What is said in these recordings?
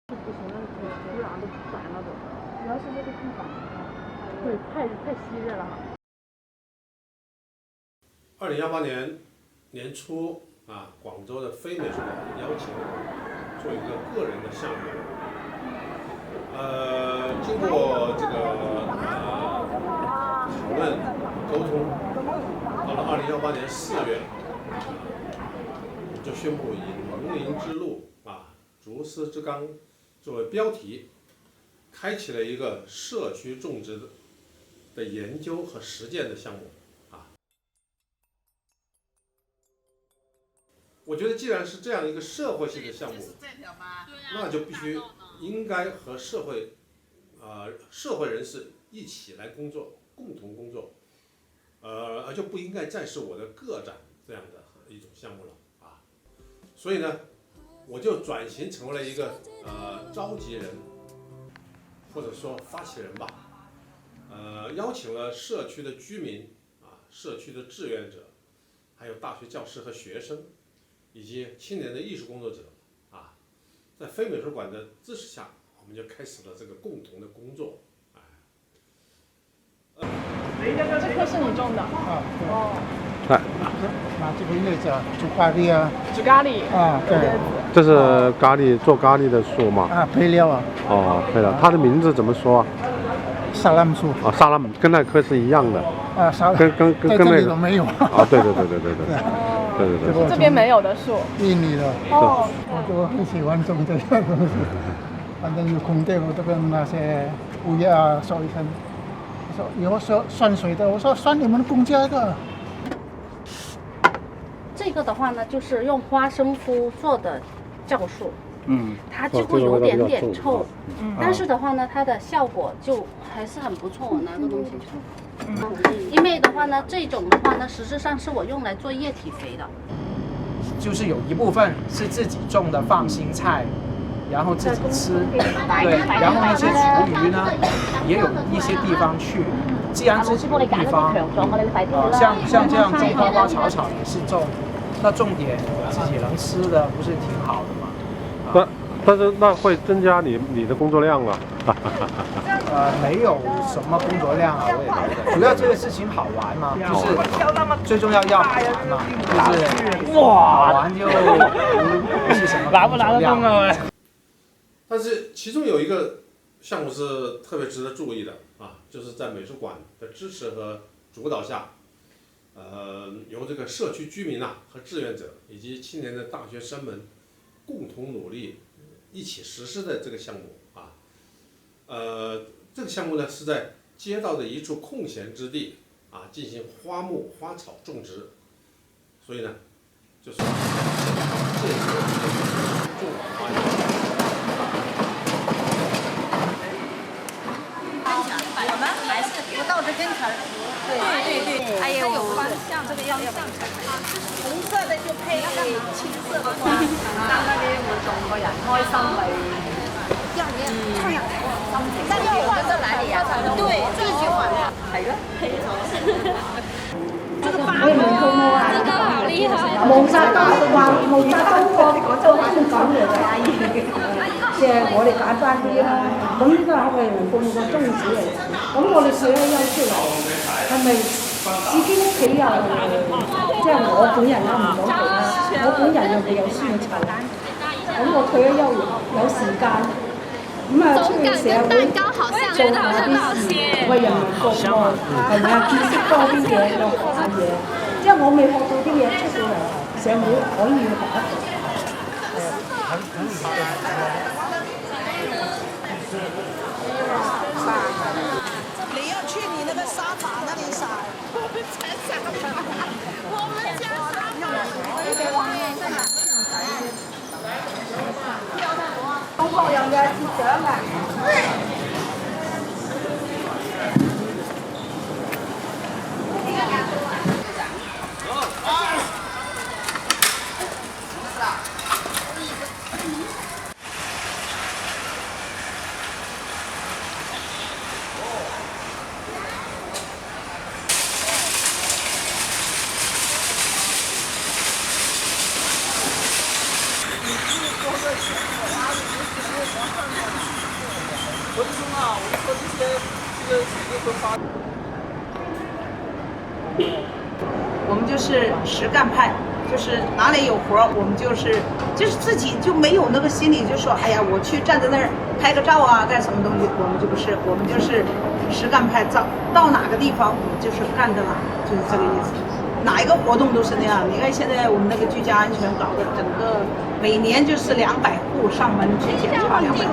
不行了，土壤都干了都。主要是这个地方，对，太吸热了。2018年年初啊，广州的非美术馆邀请我做一个个人的项目。经过这个讨论沟通，到了2018年4月，我们就宣布以“农林之路啊，竹丝之纲”作为标题，开启了一个社区种植的研究和实践的项目。我觉得，既然是这样一个社会性的项目，那就必须应该和社会人士一起来工作，共同工作，而就不应该再是我的个展这样的一种项目了啊。所以呢，我就转型成为了一个召集人，或者说发起人吧，邀请了社区的居民啊、社区的志愿者，还有大学教师和学生。以及青年的艺术工作者啊，在非美术馆的支持下，我们就开始了这个共同的工作。这棵是你种的？啊，对。哦。这个叶子煮咖喱啊。煮咖喱。啊，对。这是做咖喱的树吗？啊，配料啊。哦，配料。它的名字怎么说啊？沙拉姆树。啊，沙拉姆跟那棵是一样的。啊，沙拉。跟那个没有。啊，对。这边没有的树。印尼的。哦。我就很喜欢种这个东西。反正有空地，我都跟那些物业啊说一声。说以后说算谁的？我说算你们公家的。这个的话呢，就是用花生麸做的酵素。它就会有点臭，但是的话呢，它的效果就还是很不错。我拿个东西去，因为的话呢，这种的话呢，实质上是我用来做液体肥的，就是有一部分是自己种的放心菜，然后自己吃，对，然后那些厨余呢，也有一些地方去。既然自己有地方，像这样种花花草草也是种，那重点自己能吃的不是挺好的吗？但是那会增加你的工作量了。没有什么工作量啊，我也觉得，主要这个事情好玩嘛，就是最重要好玩嘛，就是好玩就不是什么拿不拿得动啊。但是其中有一个项目是特别值得注意的啊，就是在美术馆的支持和主导下，由这个社区居民和志愿者以及青年的大学生们共同努力。一起实施的这个项目啊，这个项目呢是在街道的一处空闲之地啊进行花木花草种植，所以呢，就是这个种花园。我们还是不到这根层，对，还有这个要上红色的就配青色的花，让那啲活动個人開心咪，但是我跟着来呀，对，自己玩的，係咯，這個花啊，這個好厲害，毛澤東話毛澤東過廣州話講嚟嘅，即係我哋簡單啲啦。咁呢個係我哋服務嘅宗旨嚟。咁我哋退咗休出嚟，係咪自己屋企又即係我本人啦，唔講佢啦，我本人又未有孫湊，咁我退咗休有時間，咁啊出去社會做下啲事，為人民服務，係咪啊？見識多啲嘢，又學下嘢，即係我未學到啲嘢出到嚟，社會可以學得到。你要去你那个沙发那里晒。我们家沙发，我们家沙发。中國人嘅節長啊！你做个苹果啊，你是苹果。我们就是实干派，就是哪里有活我们就是自己就没有那个心理，就说哎呀，我去站在那儿拍个照啊，干什么东西，我们就不是，我们就是实干派，到哪个地方我们就是干的哪，就是这个意思。哪一个活动都是那样。你看现在我们那个居家安全搞的，整个每年就是200户上门去检查，200户，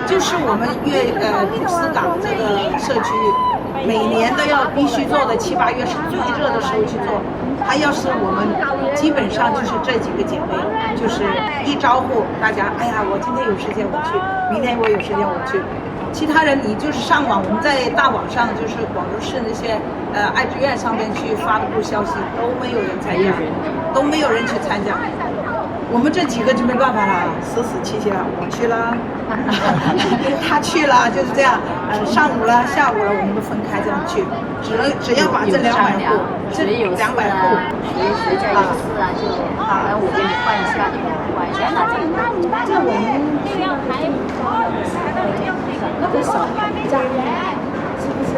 就是我们普斯港这个社区每年都要必须做的，7、8月是最热的时候去做。还要是我们基本上就是这几个姐妹，就是一招呼大家，哎呀，我今天有时间我去，明天我有时间我去。其他人你就是上网，我们在大网上就是广州市那些爱知院上面去发布消息，都没有人参加，都没有人去参加。我们这几个就没办法了，死气了，我去了，他去了，就是这样。上午了，下午了，我们都分开这样去，只要把这200户，这200户，谁在有事啊，就我给你换一下，你给我换一下，这我们那个小家是不是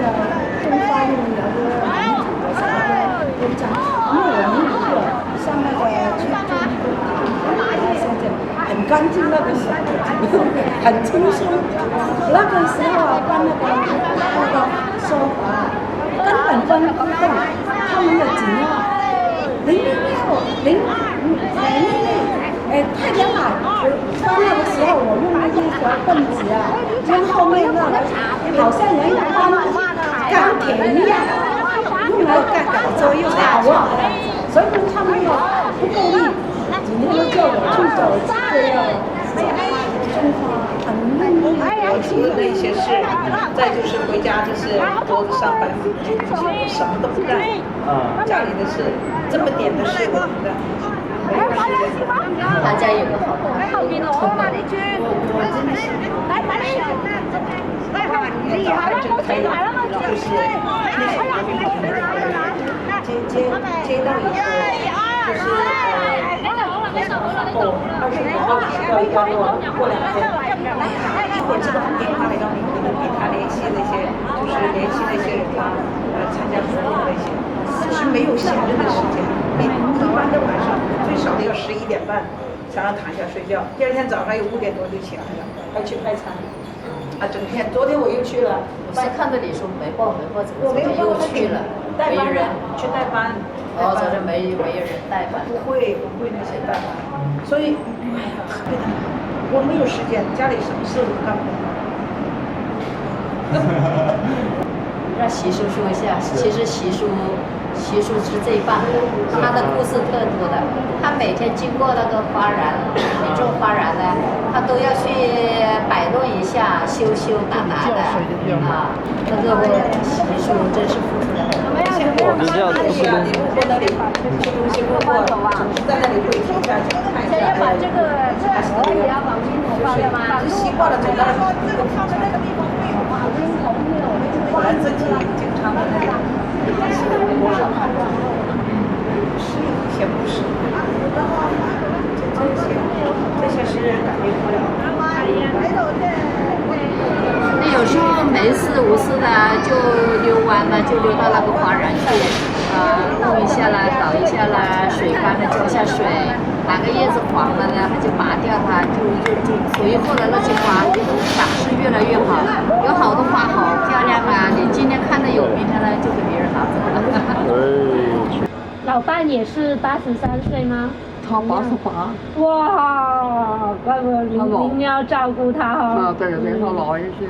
东方有个什么的都讲，因为我们如果像那个去现在很干净，那个时候很轻松，那个时候搬那个沙发根本搬不动，他们的紧啊，太阳啊！搬那个时候我用那一条棍子啊，将后面那个好像人搬钢铁一样，用来干左右打啊，所以他们不够力，今天都叫我去走这个中华很厉害。我除了那些事，再就是回家就是桌子上摆东西，什么都不干。家里的事，这么点的事我不干。大家有个好朋友，我真的是，厉害了，真开朗，就是那些接到以后，就是25号到一段落，过2天，一会儿这个电话来到你，可能给他联系那些，就是联系那些人啊，参加活动那些，就是没有闲着的时间。一般的晚上最少要11点半才能躺下睡觉，第二天早上有5点多就起来了，还去派餐。整天。昨天我又去了。我是看着你说没报，怎么我没有又去了？没人去代班。昨天没有人代班。不会那些代班，所以哎呀特别的忙，我没有时间，家里什么事我干不了。让习叔说一下，其实习叔是最棒的，他的故事特多的。他每天经过那个花园，民众花园呢，他都要去摆弄一下，修打的啊。那个习叔真是付出了很多。我就这样子吃东西。在那里吃东西路过，在那里会停下去看一下。把这个也要绑金头发的吗？就习惯了走到这个地方会有绑金头我们自己经常的那个。是有些不是，这些是改变不了的。那有时候没事无事的就溜完了，就溜到那个花园去，弄一下啦，搞一下啦，水干了浇下水，哪个叶子黄了呢，他就拔掉它，就所以后来那些花长势越来越好，有好多花好漂亮啊！你今天看的有，明天呢就给别人拿走了。老伴也是83岁吗？他88。哇，怪不得您要照顾他哈。对，没他老一些。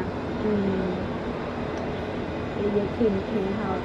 也挺好的。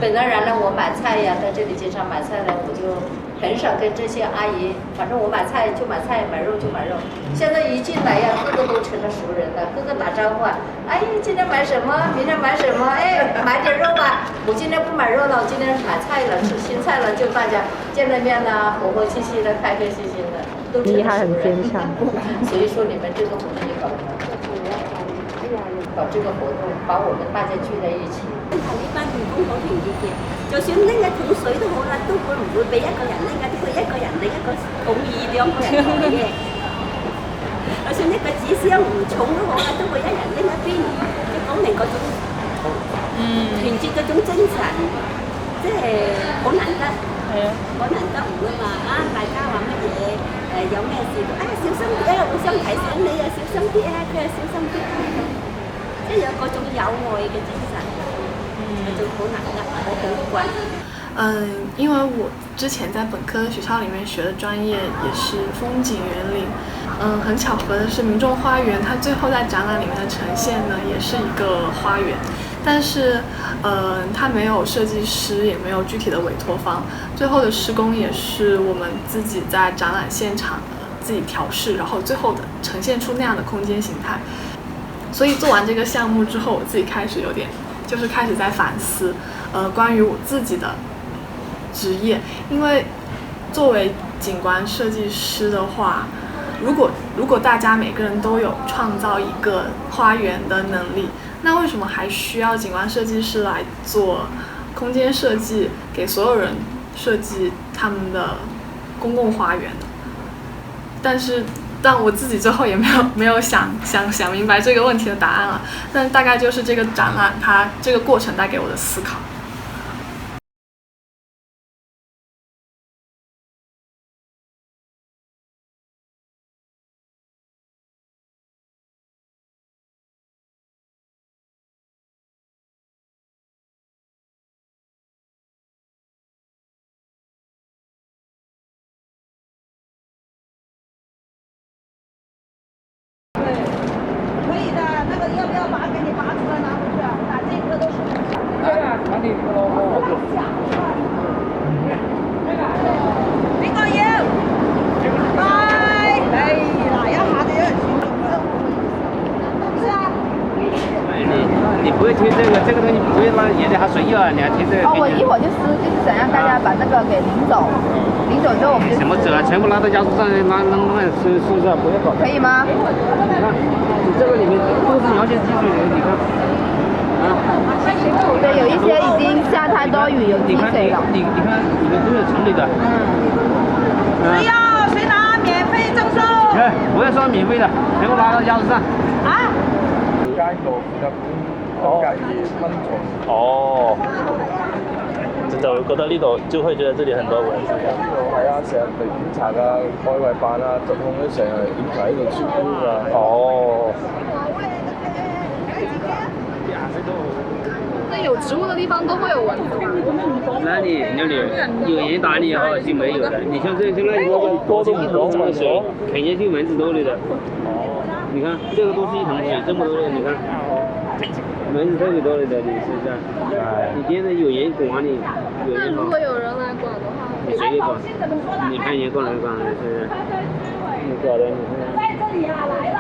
本来呢，我买菜呀，在这里经常买菜呢，我就很少跟这些阿姨，反正我买菜就买菜，买肉就买肉。现在一进来呀，个个都成了熟人了，个个打招呼啊，哎，今天买什么？明天买什么？哎，买点肉吧。我今天不买肉了，我今天买菜了，吃新菜了，就大家见了面呢，活活气气的，开开心心的，都成了熟人。所以说你们这个活动也搞得很好。搞这个活动，把我们大家聚在一起。同呢班員工好團結嘅，就算拎一桶水都好啦，都會唔會俾一個人拎嘅，都會一個人拎一個桶2、2個人抬嘅。就算一個紙箱唔重都好啦，都會一人拎一邊，即講明嗰種團結嗰種精神，即係好難得。好難得唔會話啊！大家話乜嘢有咩事都小心啲啊！互相提醒你啊，小心啲啊，佢又小心啲啊，即係有嗰種友愛嘅精神，就好難得，好可貴。因为我之前在本科的学校里面学的专业也是风景园林，很巧合的是民众花园它最后在展览里面的呈现呢也是一个花园，但是它没有设计师，也没有具体的委托方，最后的施工也是我们自己在展览现场自己调试，然后最后的呈现出那样的空间形态。所以做完这个项目之后，我自己开始开始在反思，关于我自己的职业，因为作为景观设计师的话，如果大家每个人都有创造一个花园的能力，那为什么还需要景观设计师来做空间设计，给所有人设计他们的公共花园呢？但我自己最后也没有想明白这个问题的答案了。但大概就是这个展览它这个过程带给我的思考。你不会听这个东西不会让演的还随意啊，你还听这个。我一会儿就是想让大家把那个给领走，领走之后我们就。怎么走啊？全部拉到加速上，扔是不是？不要搞。可以吗？你看，你这个里面都是描写技术的，你看。对，有一些已经下太多雨，有积水了。你看，里面都有城里的。谁拿免费赠送？不要说免费的，全部拉到加速上。啊？街道負責管隔夜昆蟲。哦，就覺得呢度就會覺得這裡很多蚊子。係啊，成日嚟檢查啊，外圍辦啊，疾控咧成日檢查呢度超標㗎。哦。那有植物的地方都会有蚊子吧？那里有人打你以后就没有了。你像这那一个多种的水，肯定就蚊子多了的。你看这个都是一桶水，这么多的，你看蚊子特别多了的，你是不是？你现在有人管你，有人那如果有人来管的话，你谁给管？你派人过来管，是不是？你搞的，你看。在这里啊，来了。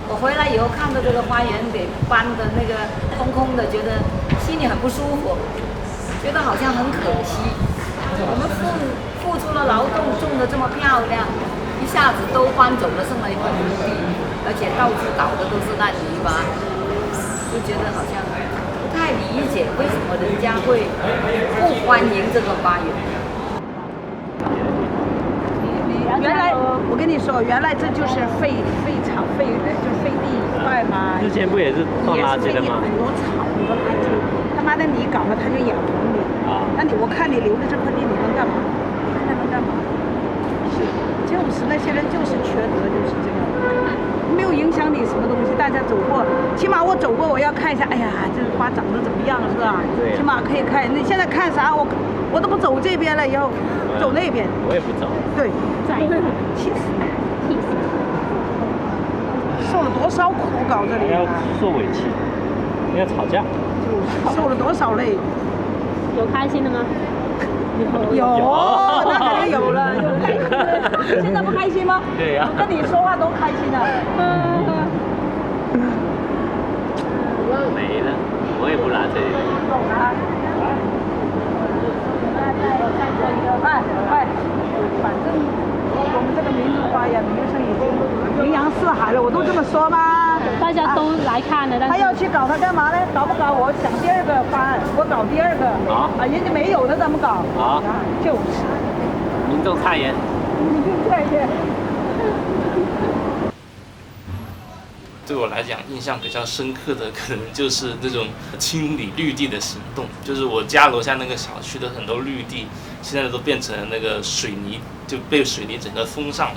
我回来以后看到这个花园给搬的那个空空的，觉得心里很不舒服，觉得好像很可惜。我们付出了劳动，种得这么漂亮，一下子都搬走了，剩了一块泥地，而且到处倒的都是烂泥巴，就觉得好像不太理解为什么人家会不欢迎这个花园。原来我跟你说，原来这就是废场就是废地一块嘛。之前不也是放垃圾的吗？很多草，很多垃圾，他妈的你搞了，他就养红你。那我看你留着这块地，你能干嘛？还能干嘛？就是那些人就是缺德，就是这样，没有影响你什么东西。大家走过，起码我走过，我要看一下，哎呀，这花长得怎么样，是吧？对。起码可以看。你现在看啥？我都不走这边了，以后走那边。我也不走。对。气死你！气死！受了多少苦搞这里？还要受委屈，要吵架。受了多少累？有开心的吗？有，那肯定有了。现在不开心吗？对呀。我跟你说话多开心啊！没了，我也不拿这个。快，反正我们这个民族花园名声已经名扬四海了，我都这么说吗？大家都来看了，但是他要去搞它干嘛呢？搞不搞？我想第二个方案，我搞第二个。人家没有的怎么搞？就是。民众插言。对我来讲，印象比较深刻的可能就是这种清理绿地的行动。就是我家楼下那个小区的很多绿地，现在都变成了那个水泥，就被水泥整个封上了。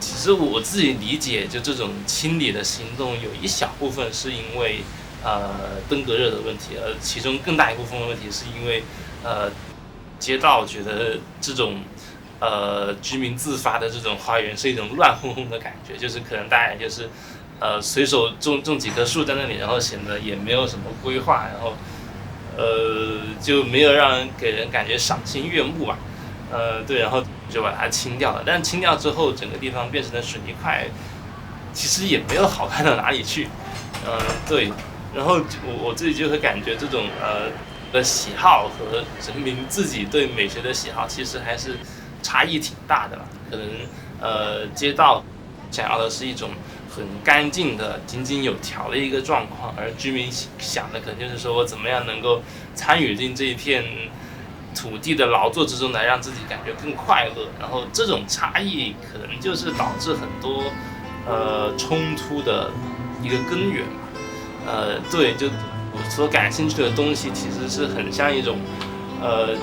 其实我自己理解，就这种清理的行动，有一小部分是因为登革热的问题，其中更大一部分问题是因为街道觉得这种居民自发的这种花园是一种乱哄哄的感觉，就是可能大家就是随手种几棵树在那里，然后显得也没有什么规划，然后就没有给人感觉赏心悦目吧。对，然后就把它清掉了。但清掉之后，整个地方变成了水泥块，其实也没有好看到哪里去。对。然后我自己就会感觉这种的喜好和人民自己对美学的喜好，其实还是差异挺大的吧。可能街道想要的是一种很干净的、井井有条的一个状况，而居民想的可能就是说我怎么样能够参与进这一片土地的劳作之中来让自己感觉更快乐，然后这种差异可能就是导致很多冲突的一个根源吧。对，就我所感兴趣的东西其实是很像一种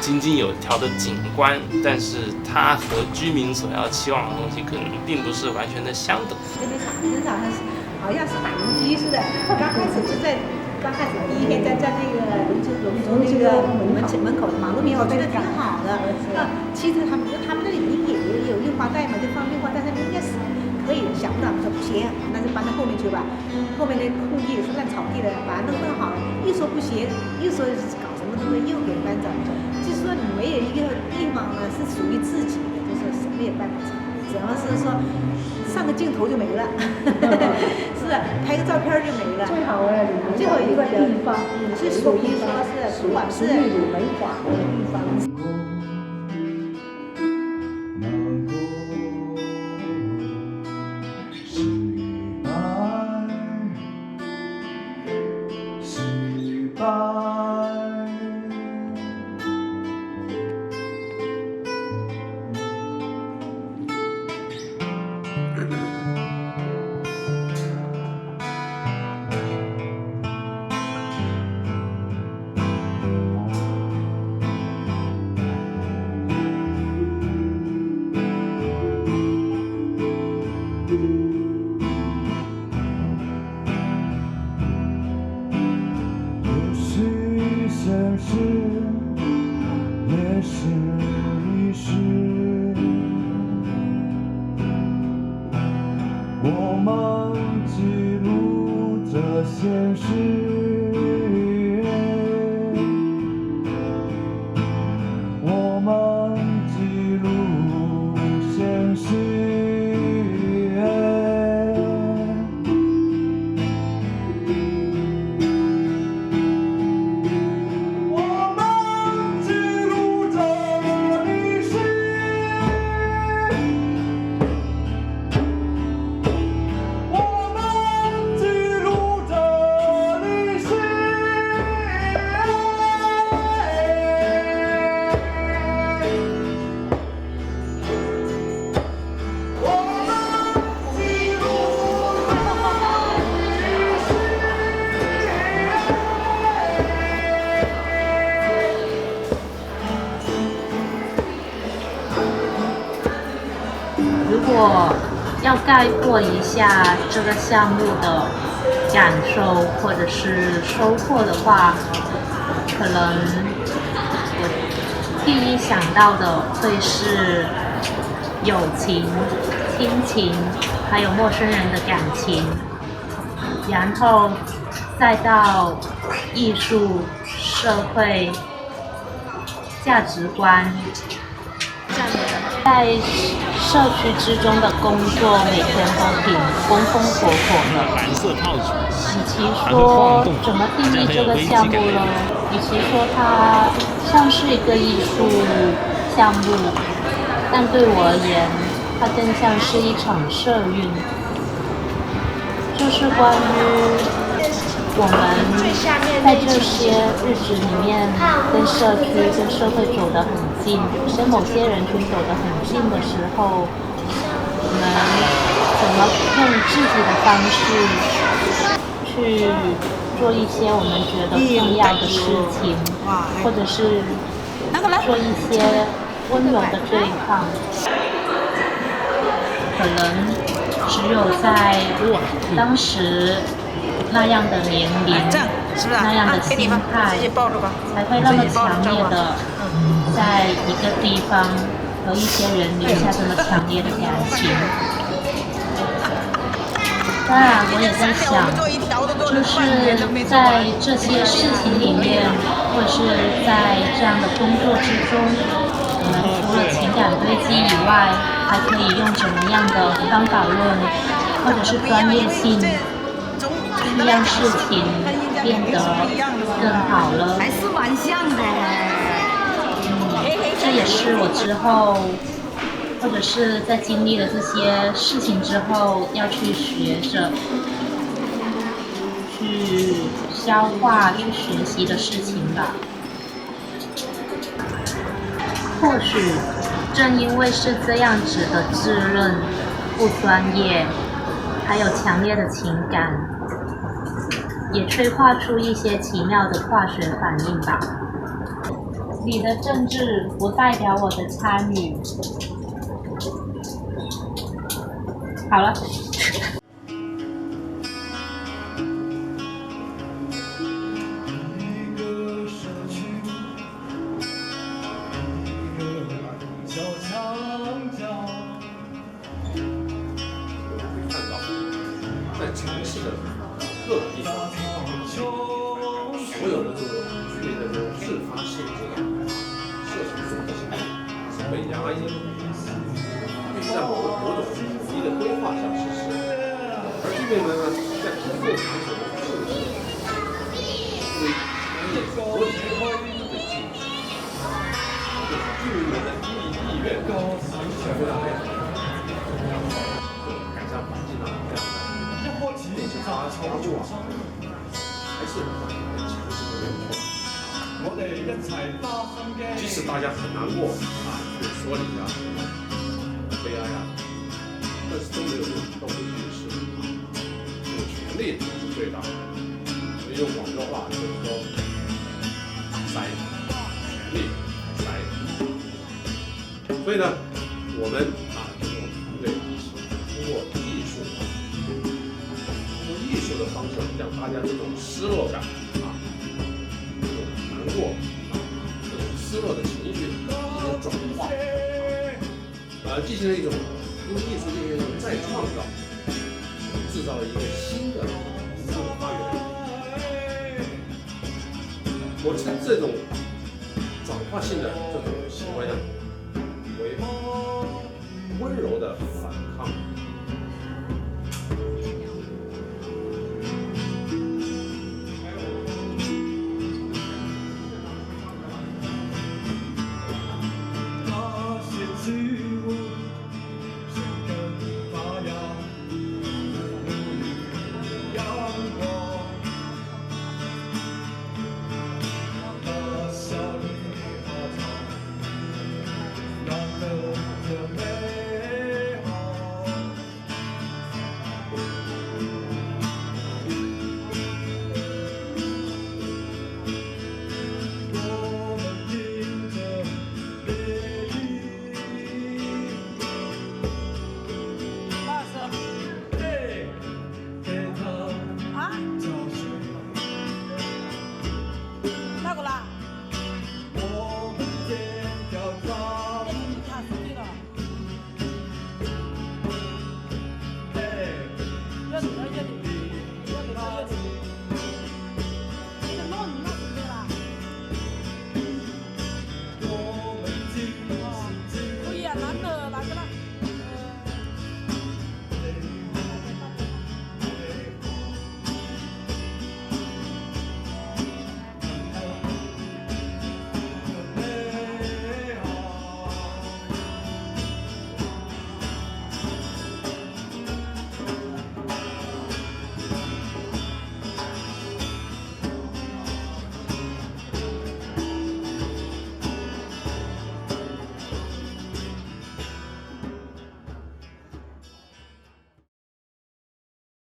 井井有条的景观，但是它和居民所要期望的东西可能并不是完全的相等。这边场真好像是打游击似的，刚开始第一天在那个龙族那个门口马路边，我觉得挺好的。其实他们那里面也有绿化带嘛，就放绿化带，那边应该是可以的。想不到，我说不行，那就搬到后面去吧。后面那空地也是烂草地的，把它弄好了。一说不行，又说搞什么东西又给搬走。就是说你没有一个地方呢是属于自己的，就是什么也办不成。只要是说上个镜头就没了，是拍个照片就没了。最好最后一个地方是属于说是不管是美化的地方。要概括一下这个项目的感受或者是收获的话，可能我第一想到的会是友情、亲情，还有陌生人的感情，然后再到艺术、社会、价值观。在社区之中的工作每天都挺风风火火的。与其说怎么定义这个项目呢？与其说它像是一个艺术项目，但对我而言，它更像是一场社运，就是关于我们在这些日子里面跟社区、跟社会走得很近，跟某些人群走得很近的时候，我们怎么用自己的方式去做一些我们觉得重要的事情，或者是做一些温柔的对抗。可能只有在当时那样的年龄、那样的心态，才会那么强烈的在一个地方和一些人留下这么强烈的感情。当然，我也在想，就是在这些事情里面，或者是在这样的工作之中，我们除了情感堆积以外，还可以用什么样的方法论，或者是专业性，去让事情变得更好了。还是蛮像的。这也是我之后，或者是在经历了这些事情之后，要去学着去消化、去学习的事情吧。或许正因为是这样子的稚嫩、不专业，还有强烈的情感，也催化出一些奇妙的化学反应吧。你的政治不代表我的参与。好了。在城市的各个地方，所有的这种剧烈的这种自发性社会综合性是被压抑的，必须在某种统一的规划下实施。而这边呢，在不构成什么政治，因为国体被禁止，就是居民们的意愿非常非常改善环境啊这样的。电子化操作啊，还是很强势的没有错。即使大家很难过啊，有说理啊，悲哀啊，但是都没有用动力去实施。有权利是最大的，所以用广州话就是说，塞权力塞。所以呢，我们啊，就是我们团队一起通过艺术。艺术的方式，让大家这种失落感啊，这种难过啊，这种失落的情绪进行转化，进行了一种用艺术进行一种再创造，制造了一个新的民众花园。我称这种转化性的这种行为呢，为温柔的反抗。